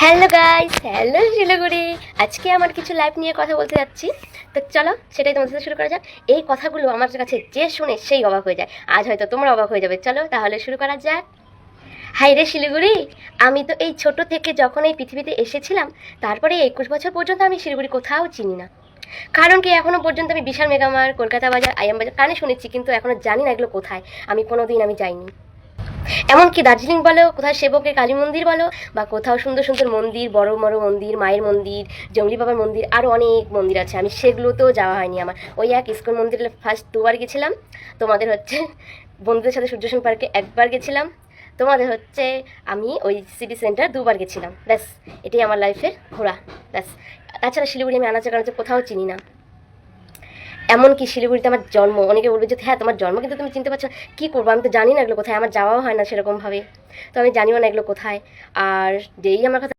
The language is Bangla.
Hello guys, hello Siliguri. আজকে আমার কিছু লাইফ নিয়ে কথা বলতে যাচ্ছি, তো চলো সেটাই তোমাদের সাথে শুরু করা যাক। এই কথাগুলো আমার কাছে যে শুনে সেই অবাক হয়ে যায়, আজ হয়তো তোমরা অবাক হয়ে যাবে। চলো তাহলে শুরু করা যাক। হাই রে শিলিগুড়ি, আমি তো এই ছোট থেকে যখন এই পৃথিবীতে এসেছিলাম তারপরে 21 বছর পর্যন্ত আমি শিলিগুড়ি কোথাও চিনি না। কারণ কি, এখনও পর্যন্ত আমি বিশাল মেগামার, কলকাতা বাজার, আইএম বাজার কানে শুনেছি, কিন্তু এখনও জানি না এগুলো কোথায়। আমি কোনোদিন যাইনি। এমনকি দার্জিলিং বলো, কোথাও সেবকের কালী মন্দির বলো, বা কোথাও সুন্দর সুন্দর মন্দির, বড় বড় মন্দির, মায়ের মন্দির, জঙ্গলি বাবার মন্দির, আরও অনেক মন্দির আছে, আমি সেগুলোতেও যাওয়া হয়নি আমার। ওই এক ইস্কন মন্দিরে ফার্স্ট 2বার গেছিলাম, তোমাদের বন্ধুদের সাথে সূর্যসেন পার্কে 1বার গেছিলাম, তোমাদের আমি ওই সিটি সেন্টার 2বার গেছিলাম। ব্যাস, এটাই আমার লাইফের ঘোরা। ব্যাস, তাছাড়া শিলিগুড়ি আমি আনাচে কানাচে কোথাও চিনি না। এমনকি শিলিগুড়িতে আমার জন্ম। অনেকে বলবে যে হ্যাঁ তোমার জন্ম, কিন্তু তুমি চিনতে পারছো না। কী করবো, আমি তো জানি না এগুলো কোথায়, আমার যাওয়াও হয় না সেরকমভাবে, তো আমি জানিও না এগুলো কোথায়। আর যেই আমার কথা